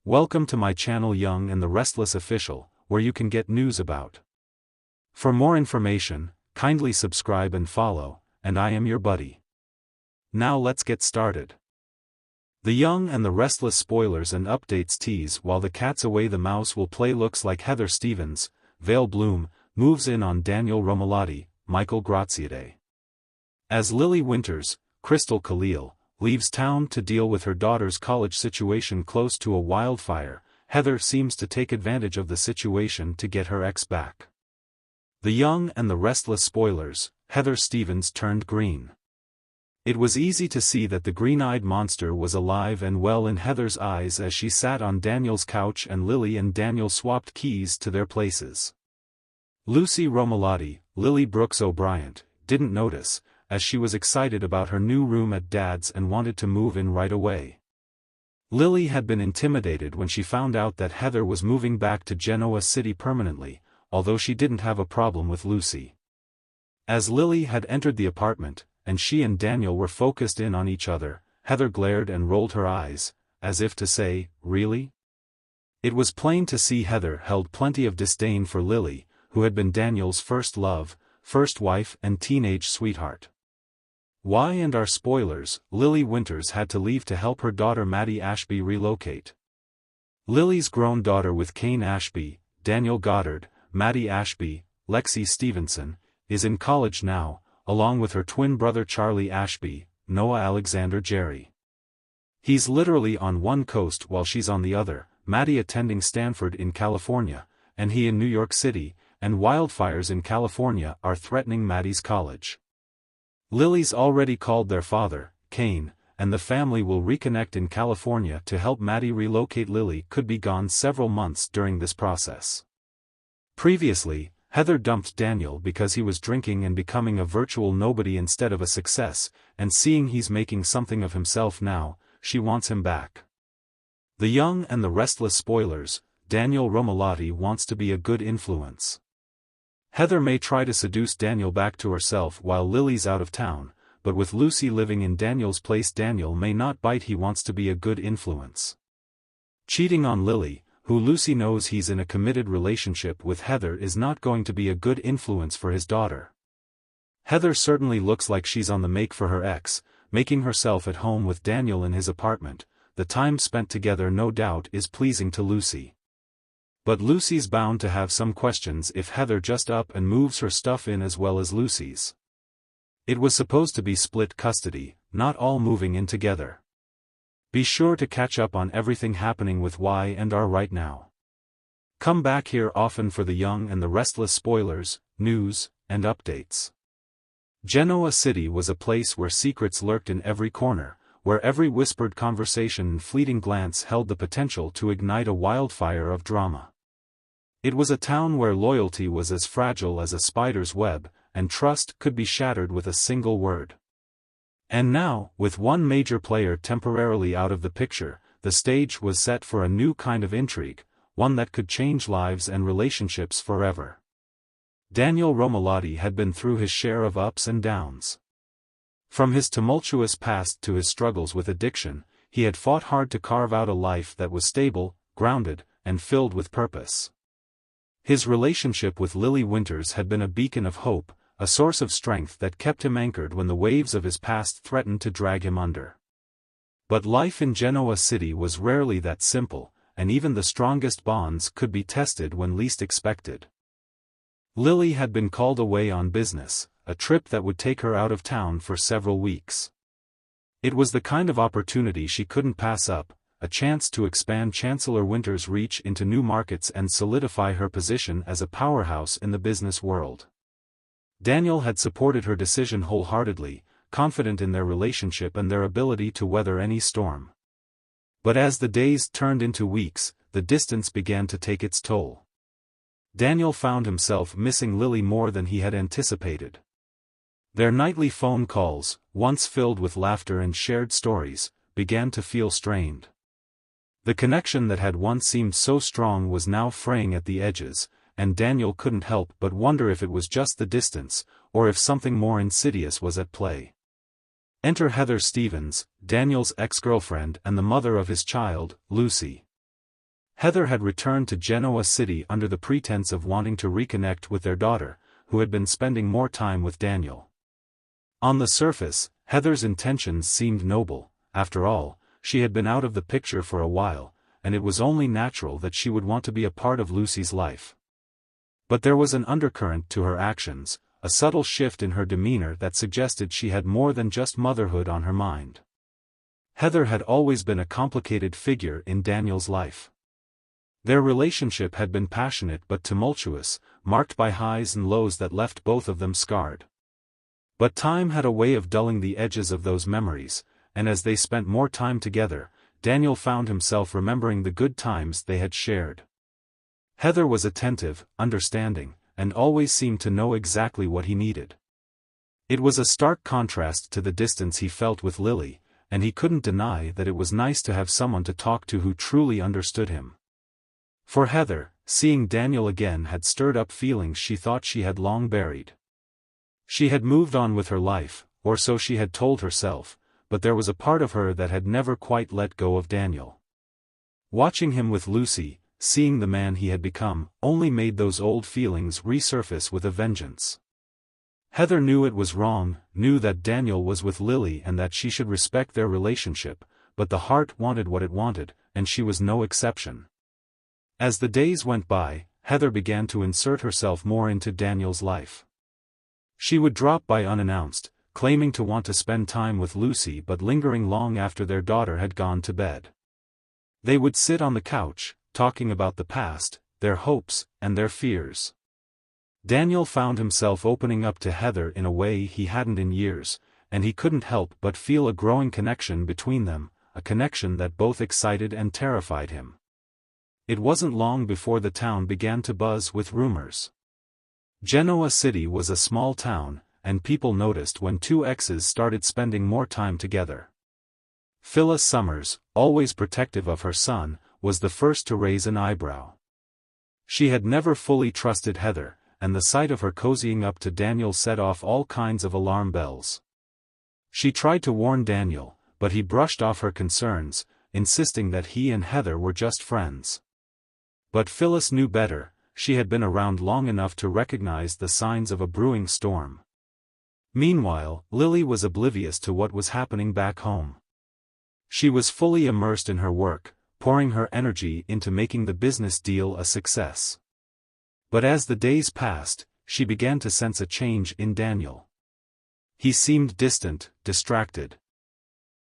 Welcome to my channel Young and the Restless Official, where you can get news about. For more information, kindly subscribe and follow, and I am your buddy. Now let's get started. The Young and the Restless spoilers and updates tease while the cat's away the mouse will play. Looks like Heather Stevens, Vale Bloom, moves in on Daniel Romalotti, Michael Graziade. As Lily Winters, Crystal Khalil, leaves town to deal with her daughter's college situation close to a wildfire, Heather seems to take advantage of the situation to get her ex back. The Young and the Restless spoilers, Heather Stevens turned green. It was easy to see that the green-eyed monster was alive and well in Heather's eyes as she sat on Daniel's couch and Lily and Daniel swapped keys to their places. Lucy Romalotti, Lily Brooks O'Brien, didn't notice, as she was excited about her new room at Dad's and wanted to move in right away. Lily had been intimidated when she found out that Heather was moving back to Genoa City permanently, although she didn't have a problem with Lucy. As Lily had entered the apartment, and she and Daniel were focused in on each other, Heather glared and rolled her eyes, as if to say, "Really?" It was plain to see Heather held plenty of disdain for Lily, who had been Daniel's first love, first wife and teenage sweetheart. Why and our spoilers, Lily Winters had to leave to help her daughter Maddie Ashby relocate. Lily's grown daughter with Kane Ashby, Daniel Goddard, Maddie Ashby, Lexi Stevenson, is in college now, along with her twin brother Charlie Ashby, Noah Alexander Jerry. He's literally on one coast while she's on the other, Maddie attending Stanford in California, and he in New York City, and wildfires in California are threatening Maddie's college. Lily's already called their father, Kane, and the family will reconnect in California to help Maddie relocate. Lily could be gone several months during this process. Previously, Heather dumped Daniel because he was drinking and becoming a virtual nobody instead of a success, and seeing he's making something of himself now, she wants him back. The Young and the Restless spoilers, Daniel Romalotti wants to be a good influence. Heather may try to seduce Daniel back to herself while Lily's out of town, but with Lucy living in Daniel's place Daniel may not bite. He wants to be a good influence. Cheating on Lily, who Lucy knows he's in a committed relationship with Heather, is not going to be a good influence for his daughter. Heather certainly looks like she's on the make for her ex, making herself at home with Daniel in his apartment. The time spent together no doubt is pleasing to Lucy. But Lucy's bound to have some questions if Heather just up and moves her stuff in as well as Lucy's. It was supposed to be split custody, not all moving in together. Be sure to catch up on everything happening with Y and R right now. Come back here often for the Young and the Restless spoilers, news, and updates. Genoa City was a place where secrets lurked in every corner, where every whispered conversation and fleeting glance held the potential to ignite a wildfire of drama. It was a town where loyalty was as fragile as a spider's web, and trust could be shattered with a single word. And now, with one major player temporarily out of the picture, the stage was set for a new kind of intrigue, one that could change lives and relationships forever. Daniel Romalotti had been through his share of ups and downs. From his tumultuous past to his struggles with addiction, he had fought hard to carve out a life that was stable, grounded, and filled with purpose. His relationship with Lily Winters had been a beacon of hope, a source of strength that kept him anchored when the waves of his past threatened to drag him under. But life in Genoa City was rarely that simple, and even the strongest bonds could be tested when least expected. Lily had been called away on business, a trip that would take her out of town for several weeks. It was the kind of opportunity she couldn't pass up, a chance to expand Chancellor Winters' reach into new markets and solidify her position as a powerhouse in the business world. Daniel had supported her decision wholeheartedly, confident in their relationship and their ability to weather any storm. But as the days turned into weeks, the distance began to take its toll. Daniel found himself missing Lily more than he had anticipated. Their nightly phone calls, once filled with laughter and shared stories, began to feel strained. The connection that had once seemed so strong was now fraying at the edges, and Daniel couldn't help but wonder if it was just the distance, or if something more insidious was at play. Enter Heather Stevens, Daniel's ex-girlfriend and the mother of his child, Lucy. Heather had returned to Genoa City under the pretense of wanting to reconnect with their daughter, who had been spending more time with Daniel. On the surface, Heather's intentions seemed noble. After all, she had been out of the picture for a while, and it was only natural that she would want to be a part of Lucy's life. But there was an undercurrent to her actions, a subtle shift in her demeanor that suggested she had more than just motherhood on her mind. Heather had always been a complicated figure in Daniel's life. Their relationship had been passionate but tumultuous, marked by highs and lows that left both of them scarred. But time had a way of dulling the edges of those memories, and as they spent more time together, Daniel found himself remembering the good times they had shared. Heather was attentive, understanding, and always seemed to know exactly what he needed. It was a stark contrast to the distance he felt with Lily, and he couldn't deny that it was nice to have someone to talk to who truly understood him. For Heather, seeing Daniel again had stirred up feelings she thought she had long buried. She had moved on with her life, or so she had told herself, but there was a part of her that had never quite let go of Daniel. Watching him with Lucy, seeing the man he had become, only made those old feelings resurface with a vengeance. Heather knew it was wrong, knew that Daniel was with Lily and that she should respect their relationship, but the heart wanted what it wanted, and she was no exception. As the days went by, Heather began to insert herself more into Daniel's life. She would drop by unannounced, claiming to want to spend time with Lucy but lingering long after their daughter had gone to bed. They would sit on the couch, talking about the past, their hopes, and their fears. Daniel found himself opening up to Heather in a way he hadn't in years, and he couldn't help but feel a growing connection between them, a connection that both excited and terrified him. It wasn't long before the town began to buzz with rumors. Genoa City was a small town, and people noticed when two exes started spending more time together. Phyllis Summers, always protective of her son, was the first to raise an eyebrow. She had never fully trusted Heather, and the sight of her cozying up to Daniel set off all kinds of alarm bells. She tried to warn Daniel, but he brushed off her concerns, insisting that he and Heather were just friends. But Phyllis knew better. She had been around long enough to recognize the signs of a brewing storm. Meanwhile, Lily was oblivious to what was happening back home. She was fully immersed in her work, pouring her energy into making the business deal a success. But as the days passed, she began to sense a change in Daniel. He seemed distant, distracted.